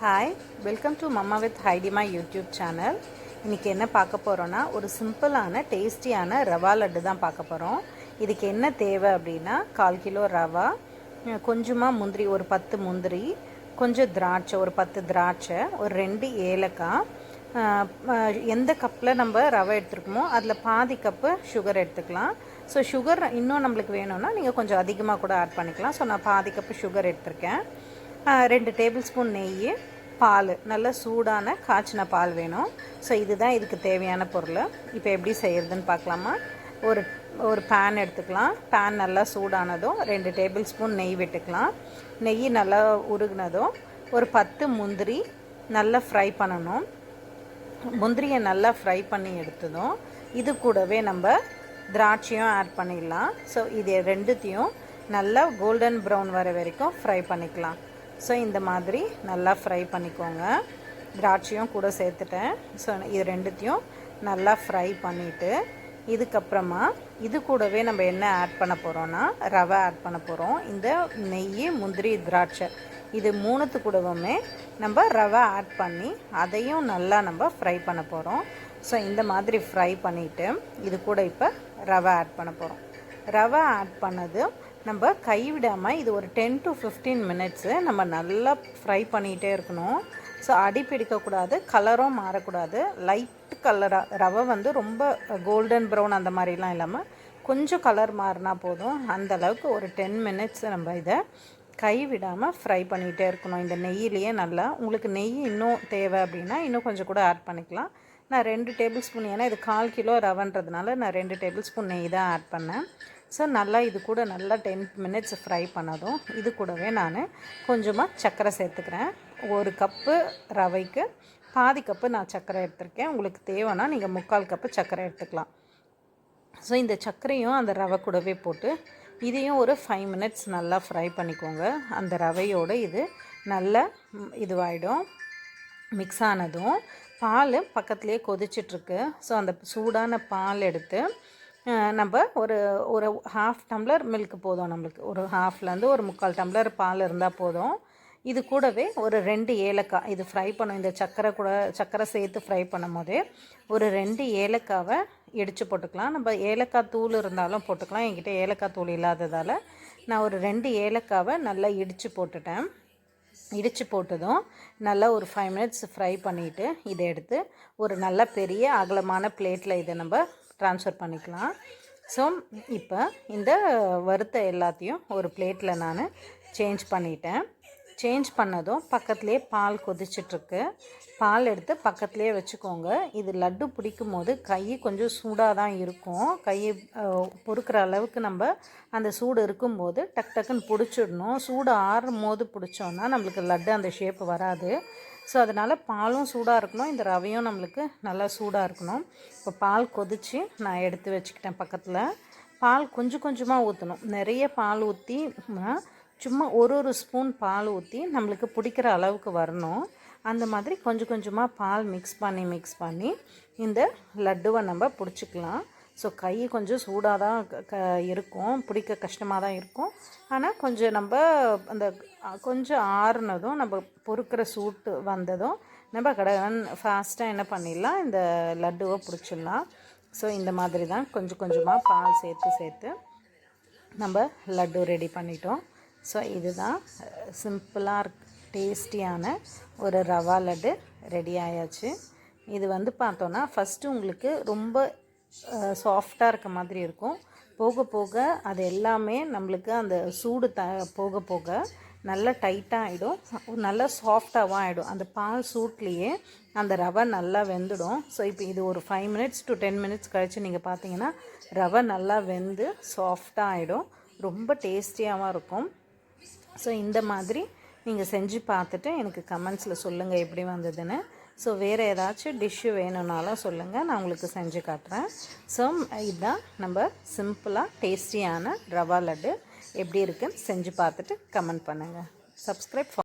Hi, welcome to mamma with ஹைடிமா YouTube channel. இன்றைக்கி என்ன பார்க்க போகிறோன்னா, ஒரு சிம்பிளான டேஸ்டியான ரவா லட்டு தான் பார்க்க போகிறோம். இதுக்கு என்ன தேவை அப்படின்னா, 1/4 கிலோ ரவா, கொஞ்சமாக முந்திரி, ஒரு 10 முந்திரி, கொஞ்சம் திராட்சை, ஒரு 10 திராட்சை, ஒரு 2 ஏலக்காய், எந்த கப்பில் நம்ம ரவை எடுத்துருக்கோமோ அதில் பாதி கப்பு சுகர் எடுத்துக்கலாம். ஸோ சுகர் இன்னும் நம்மளுக்கு வேணும்னா நீங்கள் கொஞ்சம் அதிகமாக கூட ஆட் பண்ணிக்கலாம். ஸோ நான் பாதி கப்பு சுகர் எடுத்திருக்கேன். 2 டேபிள் ஸ்பூன் நெய், பால், நல்ல சூடான காய்ச்சின பால் வேணும். ஸோ இதுதான் இதுக்கு தேவையான பொருள். இப்போ எப்படி செய்கிறதுன்னு பார்க்கலாமா? ஒரு பேன் எடுத்துக்கலாம். பேன் நல்லா சூடானதும் 2 டேபிள் ஸ்பூன் நெய் விட்டுக்கலாம். நெய் நல்லா உருகினதும் ஒரு 10 முந்திரி நல்லா ஃப்ரை பண்ணணும். முந்திரியை நல்லா ஃப்ரை பண்ணி எடுத்ததும் இது கூடவே நம்ம திராட்சையும் ஆட் பண்ணிடலாம். ஸோ இது ரெண்டுத்தையும் நல்லா கோல்டன் ப்ரௌன் வர வரைக்கும் ஃப்ரை பண்ணிக்கலாம். ஸோ இந்த மாதிரி நல்லா ஃப்ரை பண்ணிக்கோங்க. திராட்சையும் கூட சேர்த்துட்டேன். ஸோ இது ரெண்டுத்தையும் நல்லா ஃப்ரை பண்ணிவிட்டு இதுக்கப்புறமா இது கூடவே நம்ம என்ன ஆட் பண்ண போகிறோன்னா, ரவை ஆட் பண்ண போகிறோம். இந்த நெய், முந்திரி, திராட்சை இது மூணுத்து கூடவுமே நம்ம ரவை ஆட் பண்ணி அதையும் நல்லா நம்ம ஃப்ரை பண்ண போகிறோம். ஸோ இந்த மாதிரி ஃப்ரை பண்ணிவிட்டு இது கூட இப்போ ரவை ஆட் பண்ண போகிறோம். ரவை ஆட் பண்ணது நம்ம கைவிடாமல் இது ஒரு 10 to 15 மினிட்ஸு நம்ம நல்லா ஃப்ரை பண்ணிகிட்டே இருக்கணும். ஸோ அடி பிடிக்கக்கூடாது, கலரும் மாறக்கூடாது. லைட் கலராக ரவை வந்து ரொம்ப கோல்டன் ப்ரௌன் அந்த மாதிரிலாம் இல்லாமல் கொஞ்சம் கலர் மாறினா போதும். அந்தளவுக்கு ஒரு 10 மினிட்ஸ் நம்ம இதை கைவிடாமல் ஃப்ரை பண்ணிகிட்டே இருக்கணும். இந்த நெய்யிலேயே நல்லா, உங்களுக்கு நெய் இன்னும் தேவை அப்படின்னா இன்னும் கொஞ்சம் கூட ஆட் பண்ணிக்கலாம். நான் 2 டேபிள் ஸ்பூன், ஏன்னா இது 1/4 கிலோ ரவைன்றதுனால நான் 2 டேபிள் ஸ்பூன் நெய் தான் ஆட் பண்ணேன். ஸோ நல்லா இது கூட நல்லா 10 மினிட்ஸ் ஃப்ரை பண்ணதும் இது கூடவே நான் கொஞ்சமாக சர்க்கரை சேர்த்துக்கிறேன். ஒரு கப்பு ரவைக்கு பாதி கப்பு நான் சர்க்கரை எடுத்துருக்கேன். உங்களுக்கு தேவைன்னா நீங்கள் 3/4 கப்பு சர்க்கரை எடுத்துக்கலாம். ஸோ இந்த சர்க்கரையும் அந்த ரவை கூடவே போட்டு இதையும் ஒரு 5 மினிட்ஸ் நல்லா ஃப்ரை பண்ணிக்கோங்க. அந்த ரவையோடு இது நல்லா இதுவாகிடும். மிக்ஸ் ஆனதும் பால் பக்கத்துலேயே கொதிச்சிட்ருக்கு. ஸோ அந்த சூடான பால் எடுத்து நம்ம ஒரு 1/2 டம்ளர் மில்க் போதும். நம்மளுக்கு ஒரு 1/2லேருந்து ஒரு 3/4 டம்ளர் பால் இருந்தால் போதும். இது கூடவே ஒரு 2 ஏலக்காய், இது ஃப்ரை பண்ணும், இந்த சர்க்கரை சேர்த்து ஃப்ரை பண்ணும் போதே ஒரு 2 ஏலக்காவை இடித்து போட்டுக்கலாம். நம்ம ஏலக்காய் தூள் இருந்தாலும் போட்டுக்கலாம். என்கிட்ட ஏலக்காய் தூள் இல்லாததால் நான் ஒரு 2 ஏலக்காவை நல்லா இடித்து போட்டுட்டேன். இடித்து போட்டதும் நல்லா ஒரு 5 மினிட்ஸ் ஃப்ரை பண்ணிவிட்டு இதை எடுத்து ஒரு நல்ல பெரிய அகலமான பிளேட்டில் இதை நம்ம ட்ரான்ஸ்ஃபர் பண்ணிக்கலாம். ஸோ இப்போ இந்த வறுத்த எல்லாத்தையும் ஒரு பிளேட்டில் நான் சேஞ்ச் பண்ணிட்டேன். சேஞ்ச் பண்ணதும் பக்கத்துலேயே பால் கொதிச்சிட்ருக்கு. பால் எடுத்து பக்கத்துலேயே வச்சுக்கோங்க. இது லட்டு பிடிக்கும் போது கை கொஞ்சம் சூடாக தான் இருக்கும். கையை பொறுக்கிற அளவுக்கு நம்ம அந்த சூடு இருக்கும்போது டக்குன்னு பிடிச்சிடணும். சூடு ஆறும் போது பிடிச்சோன்னா நம்மளுக்கு லட்டு அந்த ஷேப்பு வராது. ஸோ அதனால் பாலும் சூடாக இருக்கணும், இந்த ரவையும் நம்மளுக்கு நல்லா சூடாக இருக்கணும். இப்போ பால் கொதித்து நான் எடுத்து வச்சுக்கிட்டேன் பக்கத்தில். பால் கொஞ்சம் கொஞ்சமாக ஊற்றணும். நிறைய பால் ஊற்றி சும்மா ஒரு ஸ்பூன் பால் ஊற்றி நம்மளுக்கு பிடிக்கிற அளவுக்கு வரணும். அந்த மாதிரி கொஞ்சம் கொஞ்சமாக பால் மிக்ஸ் பண்ணி இந்த லட்டுவை நம்ம பிடிச்சிக்கலாம். ஸோ கை கொஞ்சம் சூடாக தான் இருக்கும், பிடிக்க கஷ்டமாக தான் இருக்கும். ஆனால் கொஞ்சம் நம்ம அந்த கொஞ்சம் ஆறுனதும் நம்ம பொறுக்கிற சூட்டு வந்ததும் நம்ம ஃபாஸ்ட்டாக என்ன பண்ணிடலாம், இந்த லட்டுவை பிடிச்சிடலாம். ஸோ இந்த மாதிரி தான் கொஞ்சம் கொஞ்சமாக பால் சேர்த்து நம்ம லட்டு ரெடி பண்ணிட்டோம். ஸோ இதுதான் சிம்பிளாக டேஸ்டியான ஒரு ரவா லட்டு ரெடி ஆயாச்சு. இது வந்து பார்த்தோன்னா ஃபஸ்ட்டு உங்களுக்கு ரொம்ப சாஃப்டாக இருக்க மாதிரி இருக்கும். போக போக அது எல்லாமே நம்மளுக்கு அந்த சூடு போக போக நல்லா டைட்டாக ஆகிடும், நல்லா சாஃப்டாகவும் ஆகிடும். அந்த பால் சூட்லேயே அந்த ரவை நல்லா வெந்துடும். ஸோ இப்போ இது ஒரு 5 மினிட்ஸ் to 10 மினிட்ஸ் கழித்து நீங்கள் பார்த்தீங்கன்னா ரவை நல்லா வெந்து சாஃப்டாக ஆகிடும். ரொம்ப டேஸ்டியாகவும் இருக்கும். ஸோ இந்த மாதிரி நீங்கள் செஞ்சு பார்த்துட்டு எனக்கு கமெண்ட்ஸில் சொல்லுங்கள் எப்படி வந்ததுன்னு. ஸோ வேறு ஏதாச்சும் டிஷ்ஷு வேணும்னாலும் சொல்லுங்கள், நான் உங்களுக்கு செஞ்சு காட்டுறேன். ஸோ இதுதான் நம்ம சிம்பிளாக டேஸ்டியான ரவா லட்டு. எப்படி இருக்குன்னு செஞ்சு பார்த்துட்டு கமெண்ட் பண்ணுங்கள். சப்ஸ்கிரைப்